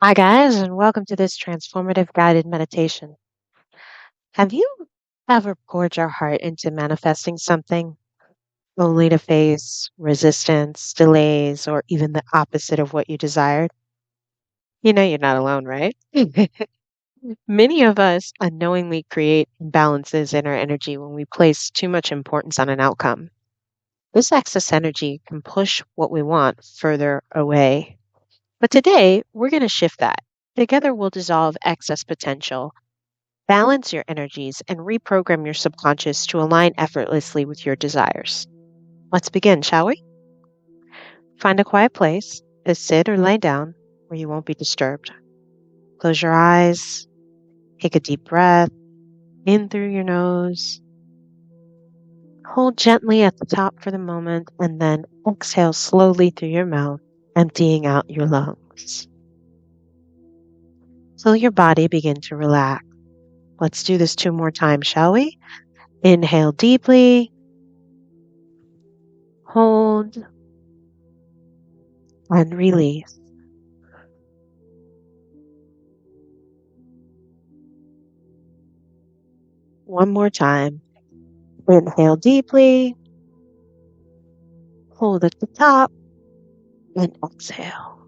Hi, guys, and welcome to this transformative guided meditation. Have you ever poured your heart into manifesting something only to face resistance, delays, or even the opposite of what you desired? You know you're not alone, right? Many of us unknowingly create imbalances in our energy when we place too much importance on an outcome. This excess energy can push what we want further away. But today, we're going to shift that. Together, we'll dissolve excess potential, balance your energies, and reprogram your subconscious to align effortlessly with your desires. Let's begin, shall we? Find a quiet place to sit or lay down where you won't be disturbed. Close your eyes, take a deep breath in through your nose, hold gently at the top for the moment, and then exhale slowly through your mouth, emptying out your lungs. Feel your body begin to relax. Let's do this two more times, shall we? Inhale deeply, hold, and release. One more time. Inhale deeply, hold at the top, and exhale.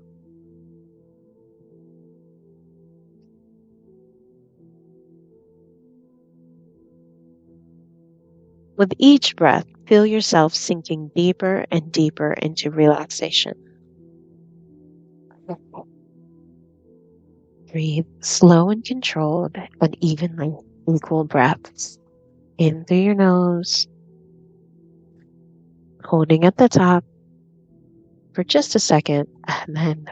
With each breath, feel yourself sinking deeper and deeper into relaxation. Breathe slow and controlled, but evenly equal breaths. In through your nose, holding at the top for just a second, and then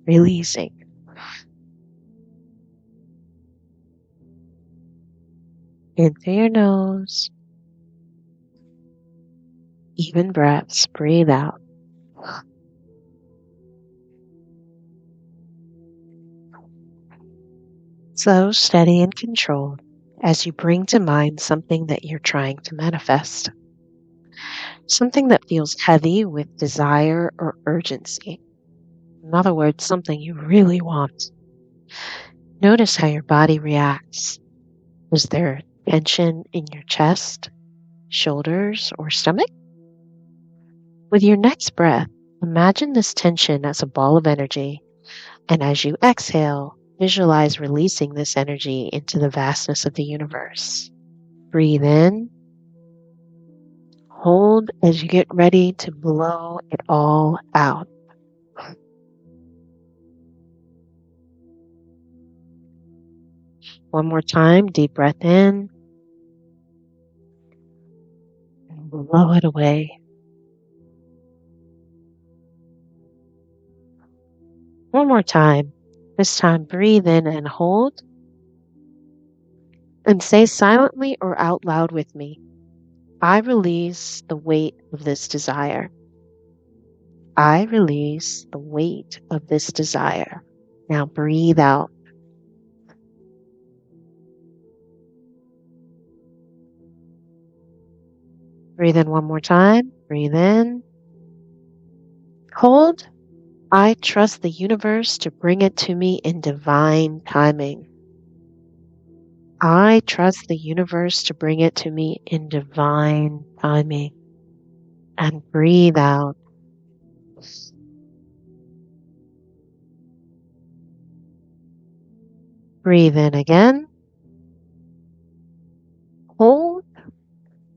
releasing. In through your nose, even breaths, breathe out. Slow, steady, and controlled as you bring to mind something that you're trying to manifest. Something that feels heavy with desire or urgency. In other words, something you really want. Notice how your body reacts. Is there tension in your chest, shoulders, or stomach? With your next breath, imagine this tension as a ball of energy, and as you exhale, visualize releasing this energy into the vastness of the universe. Breathe in, hold as you get ready to blow it all out. One more time, deep breath in and blow it away. One more time. This time, breathe in and hold, and say silently or out loud with me, I release the weight of this desire. I release the weight of this desire. Now breathe out. Breathe in one more time. Breathe in. Hold. I trust the universe to bring it to me in divine timing. I trust the universe to bring it to me in divine timing. And breathe out. Breathe in again. Hold.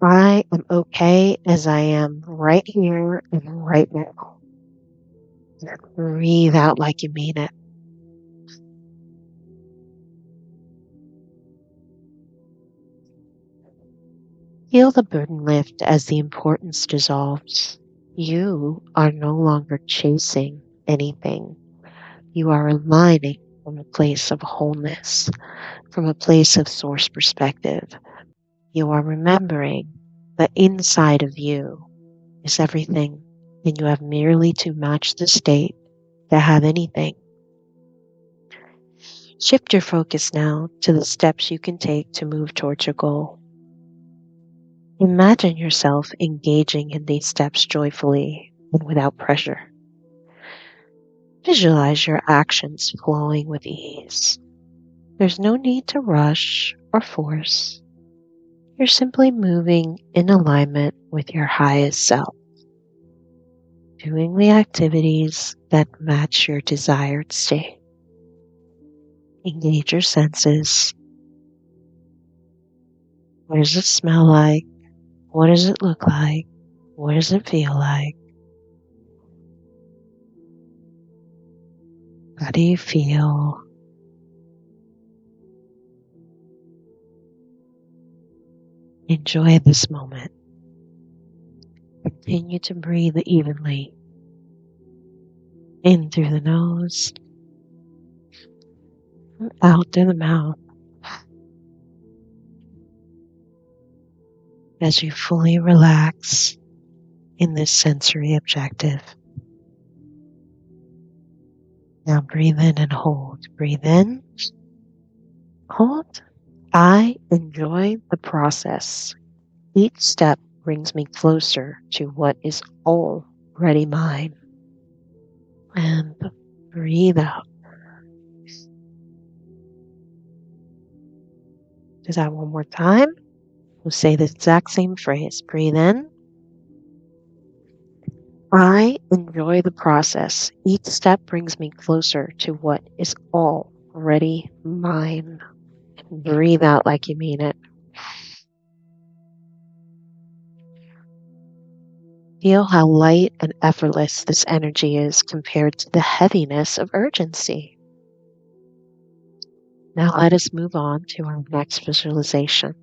I am okay as I am right here and right now. Breathe out like you mean it. Feel the burden lift as the importance dissolves. You are no longer chasing anything. You are aligning from a place of wholeness, from a place of source perspective. You are remembering that inside of you is everything, and you have merely to match the state to have anything. Shift your focus now to the steps you can take to move towards your goal. Imagine yourself engaging in these steps joyfully and without pressure. Visualize your actions flowing with ease. There's no need to rush or force. You're simply moving in alignment with your highest self, doing the activities that match your desired state. Engage your senses. What does it smell like? What does it look like? What does it feel like? How do you feel? Enjoy this moment. Continue to breathe evenly in through the nose and out through the mouth as you fully relax in this sensory objective. Now breathe in and hold. Breathe in, hold. I enjoy the process. Each step brings me closer to what is already mine. And breathe out. Do that one more time. We'll say the exact same phrase. Breathe in. I enjoy the process. Each step brings me closer to what is already mine. Breathe out like you mean it. Feel how light and effortless this energy is compared to the heaviness of urgency. Now let us move on to our next visualization.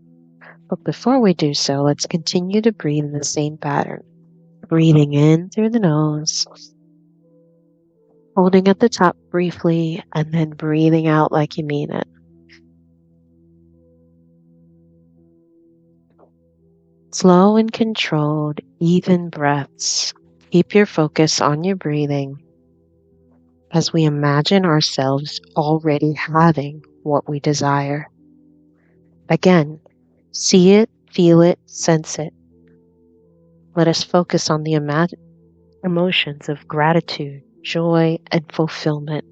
But before we do so, let's continue to breathe in the same pattern. Breathing in through the nose, holding at the top briefly, and then breathing out like you mean it. Slow and controlled, even breaths. Keep your focus on your breathing as we imagine ourselves already having what we desire. Again, see it, feel it, sense it. Let us focus on the emotions of gratitude, joy, and fulfillment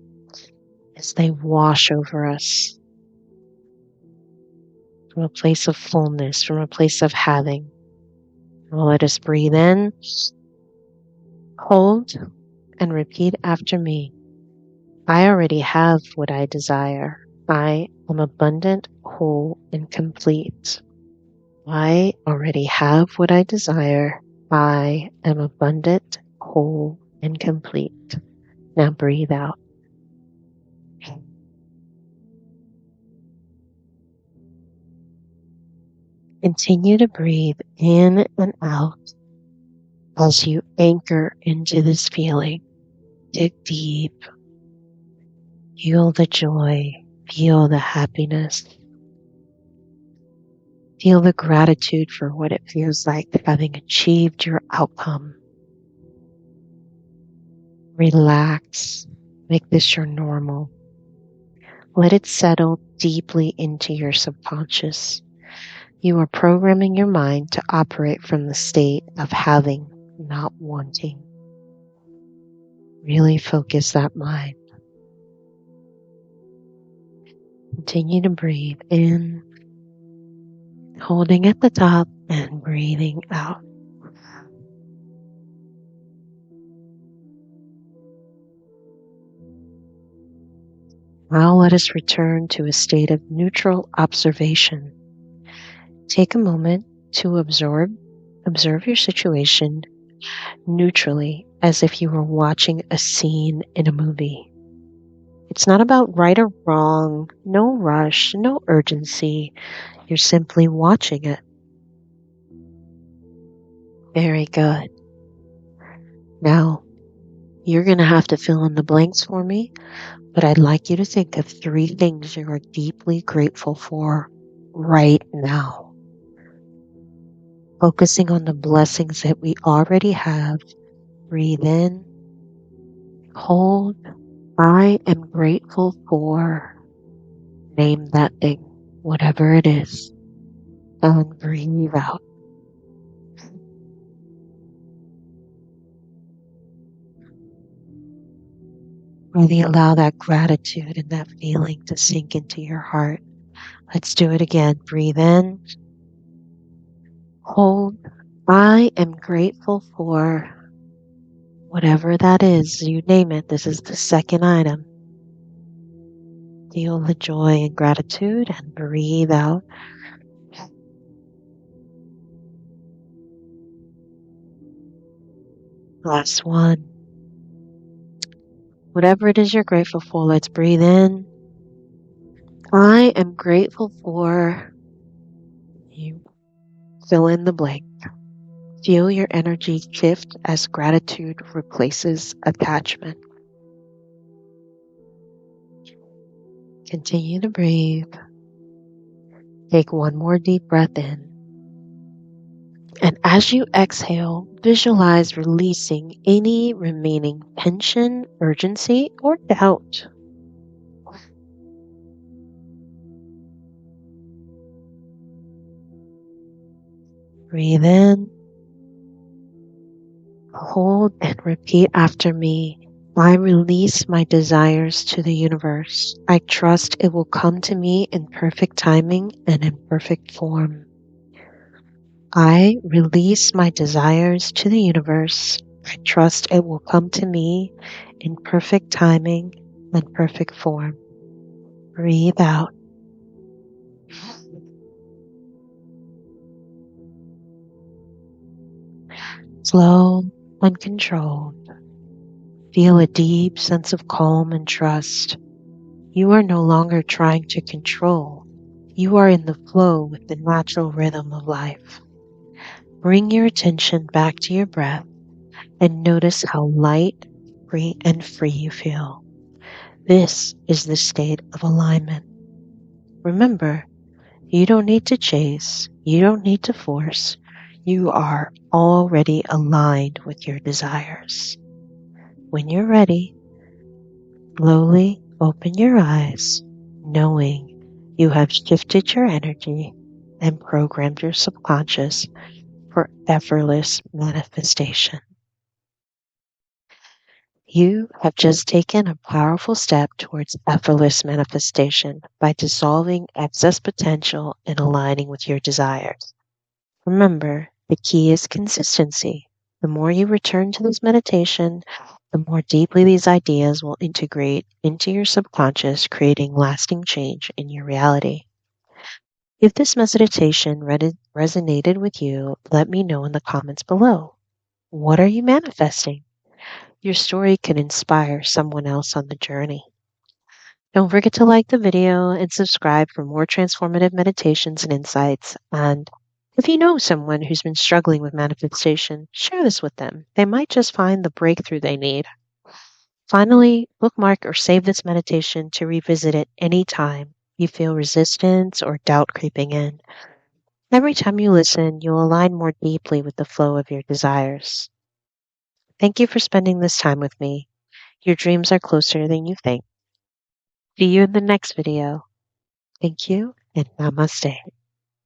as they wash over us from a place of fullness, from a place of having. Let us breathe in, hold, and repeat after me. I already have what I desire. I am abundant, whole, and complete. I already have what I desire. I am abundant, whole, and complete. Now breathe out. Continue to breathe in and out as you anchor into this feeling. Dig deep. Feel the joy. Feel the happiness. Feel the gratitude for what it feels like having achieved your outcome. Relax. Make this your normal. Let it settle deeply into your subconscious. You are programming your mind to operate from the state of having, not wanting. Really focus that mind. Continue to breathe in, holding at the top and breathing out. Now let us return to a state of neutral observation. Take a moment to observe your situation neutrally as if you were watching a scene in a movie. It's not about right or wrong, no rush, no urgency. You're simply watching it. Very good. Now, you're going to have to fill in the blanks for me, but I'd like you to think of 3 things you are deeply grateful for right now. Focusing on the blessings that we already have. Breathe in, hold. I am grateful for, name that thing, whatever it is, and breathe out. Really allow that gratitude and that feeling to sink into your heart. Let's do it again. Breathe in, hold. I am grateful for whatever that is. You name it. This is the second item. Feel the joy and gratitude and breathe out. Last one. Whatever it is you're grateful for, let's breathe in. I am grateful for you. Fill in the blank. Feel your energy shift as gratitude replaces attachment. Continue to breathe. Take one more deep breath in. And as you exhale, visualize releasing any remaining tension, urgency, or doubt. Breathe in, hold, and repeat after me. I release my desires to the universe. I trust it will come to me in perfect timing and in perfect form. I release my desires to the universe. I trust it will come to me in perfect timing and perfect form. Breathe out. Slow and controlled. Feel a deep sense of calm and trust. You are no longer trying to control. You are in the flow with the natural rhythm of life. Bring your attention back to your breath and notice how light, free you feel. This is the state of alignment. Remember, you don't need to chase, you don't need to force. You are already aligned with your desires. When you're ready, slowly open your eyes, knowing you have shifted your energy and programmed your subconscious for effortless manifestation. You have just taken a powerful step towards effortless manifestation by dissolving excess potential and aligning with your desires. Remember, the key is consistency. The more you return to this meditation, the more deeply these ideas will integrate into your subconscious, creating lasting change in your reality. If this meditation resonated with you, let me know in the comments below. What are you manifesting? Your story can inspire someone else on the journey. Don't forget to like the video and subscribe for more transformative meditations and insights. And if you know someone who's been struggling with manifestation, share this with them. They might just find the breakthrough they need. Finally, bookmark or save this meditation to revisit it anytime you feel resistance or doubt creeping in. Every time you listen, you'll align more deeply with the flow of your desires. Thank you for spending this time with me. Your dreams are closer than you think. See you in the next video. Thank you and namaste.